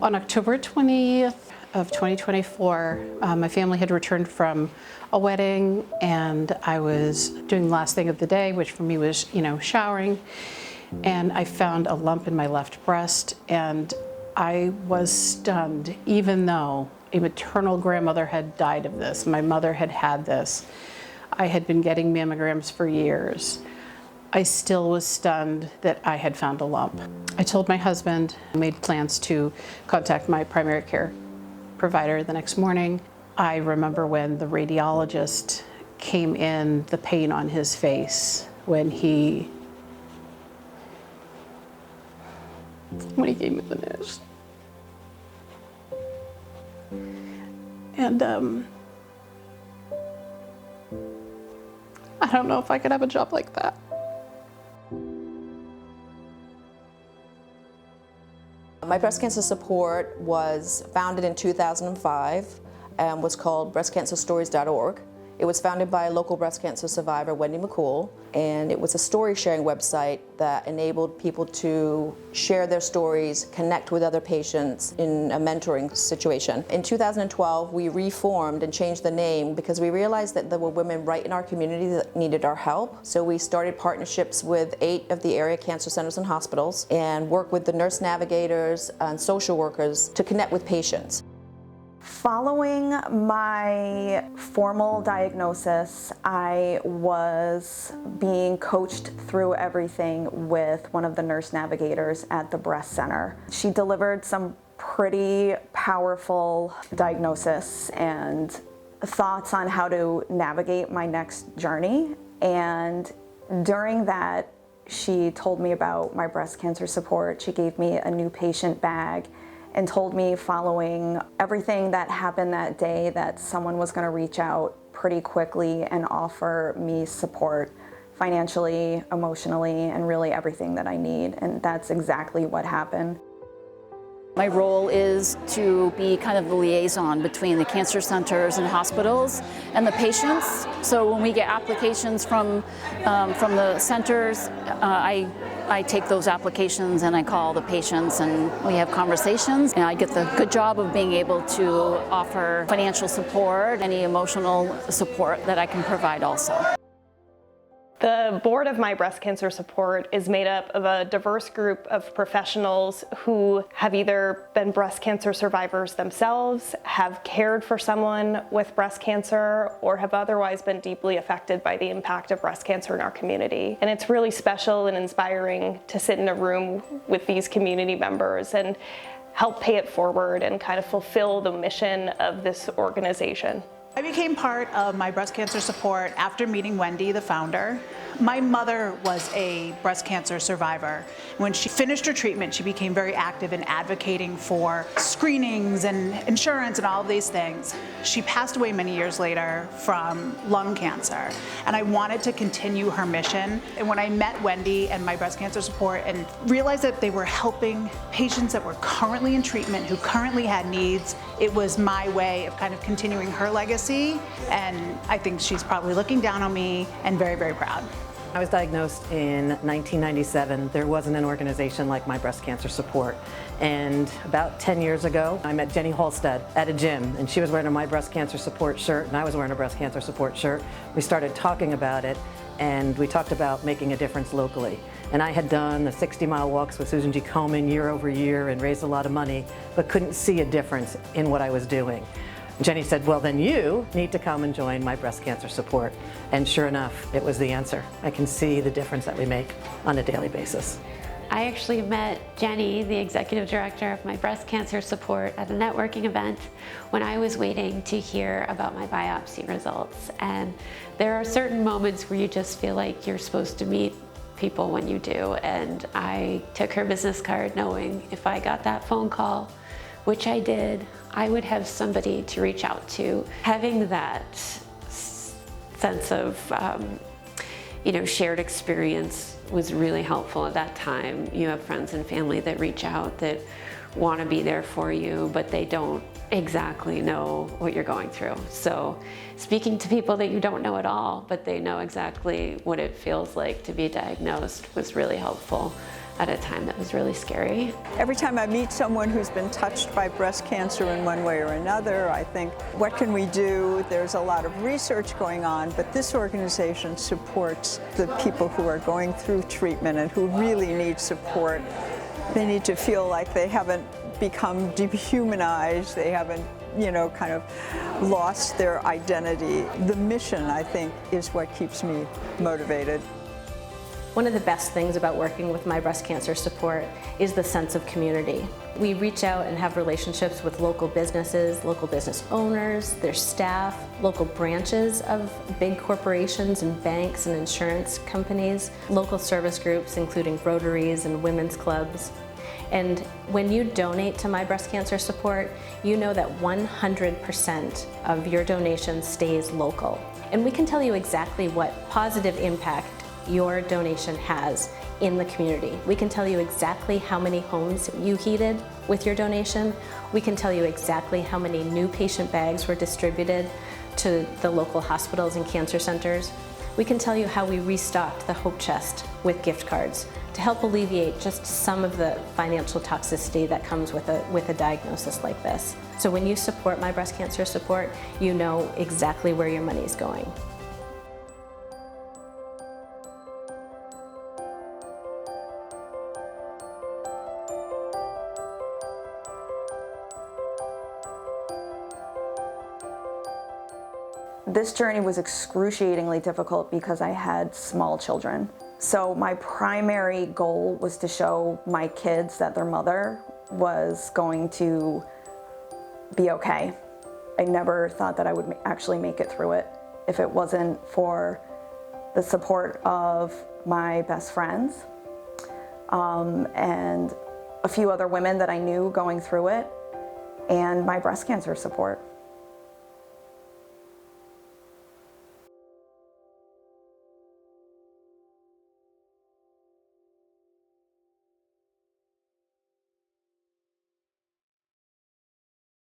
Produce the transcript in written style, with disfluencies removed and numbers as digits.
On October 20th of 2024, my family had returned from a wedding, and I was doing the last thing of the day, which for me was, showering, and I found a lump in my left breast, and I was stunned, even though a maternal grandmother had died of this. My mother had had this. I had been getting mammograms for years. I still was stunned that I had found a lump. I told my husband, made plans to contact my primary care provider the next morning. I remember when the radiologist came in, the pain on his face when he gave me the news. And I don't know if I could have a job like that. My breast cancer support was founded in 2005 and was called breastcancerstories.org. It was founded by a local breast cancer survivor, Wendy McCool, and it was a story sharing website that enabled people to share their stories, connect with other patients in a mentoring situation. In 2012, we reformed and changed the name because we realized that there were women right in our community that needed our help. So we started partnerships with 8 of the area cancer centers and hospitals and worked with the nurse navigators and social workers to connect with patients. Following my formal diagnosis, I was being coached through everything with one of the nurse navigators at the breast center. She delivered some pretty powerful diagnosis and thoughts on how to navigate my next journey. And during that, she told me about my breast cancer support. She gave me a new patient bag and told me, following everything that happened that day, that someone was going to reach out pretty quickly and offer me support financially, emotionally, and really everything that I need. And that's exactly what happened. My role is to be kind of the liaison between the cancer centers and hospitals and the patients. So when we get applications from the centers, I take those applications and I call the patients and we have conversations. And I get the good job of being able to offer financial support, any emotional support that I can provide also. The board of My Breast Cancer Support is made up of a diverse group of professionals who have either been breast cancer survivors themselves, have cared for someone with breast cancer, or have otherwise been deeply affected by the impact of breast cancer in our community. And it's really special and inspiring to sit in a room with these community members and help pay it forward and kind of fulfill the mission of this organization. I became part of My Breast Cancer Support after meeting Wendy, the founder. My mother was a breast cancer survivor. When she finished her treatment, she became very active in advocating for screenings and insurance and all of these things. She passed away many years later from lung cancer, and I wanted to continue her mission. And when I met Wendy and My Breast Cancer Support and realized that they were helping patients that were currently in treatment, who currently had needs, it was my way of kind of continuing her legacy, and I think she's probably looking down on me and very, very proud. I was diagnosed in 1997. There wasn't an organization like My Breast Cancer Support. And about 10 years ago, I met Jenny Halstead at a gym, and she was wearing a My Breast Cancer Support shirt, and I was wearing a Breast Cancer Support shirt. We started talking about it, and we talked about making a difference locally. And I had done the 60-mile walks with Susan G. Komen year over year and raised a lot of money, but couldn't see a difference in what I was doing. Jenny said, well, then you need to come and join My Breast Cancer Support. And sure enough, it was the answer. I can see the difference that we make on a daily basis. I actually met Jenny, the executive director of My Breast Cancer Support, at a networking event when I was waiting to hear about my biopsy results. And there are certain moments where you just feel like you're supposed to meet people when you do. And I took her business card knowing if I got that phone call, which I did, I would have somebody to reach out to. Having that sense of shared experience was really helpful at that time. You have friends and family that reach out that want to be there for you, but they don't exactly know what you're going through. So speaking to people that you don't know at all, but they know exactly what it feels like to be diagnosed, was really helpful. at a time that was really scary. Every time I meet someone who's been touched by breast cancer in one way or another, I think, what can we do? There's a lot of research going on, but this organization supports the people who are going through treatment and who really need support. They need to feel like they haven't become dehumanized, they haven't, kind of lost their identity. The mission, I think, is what keeps me motivated. One of the best things about working with My Breast Cancer Support is the sense of community. We reach out and have relationships with local businesses, local business owners, their staff, local branches of big corporations and banks and insurance companies, local service groups including Rotaries and women's clubs. And when you donate to My Breast Cancer Support, you know that 100% of your donation stays local. And we can tell you exactly what positive impact your donation has in the community. We can tell you exactly how many homes you heated with your donation. We can tell you exactly how many new patient bags were distributed to the local hospitals and cancer centers. We can tell you how we restocked the Hope Chest with gift cards to help alleviate just some of the financial toxicity that comes with a diagnosis like this. So when you support My Breast Cancer Support, you know exactly where your money is going. This journey was excruciatingly difficult because I had small children. So my primary goal was to show my kids that their mother was going to be okay. I never thought that I would actually make it through it if it wasn't for the support of my best friends and a few other women that I knew going through it, and my breast cancer support.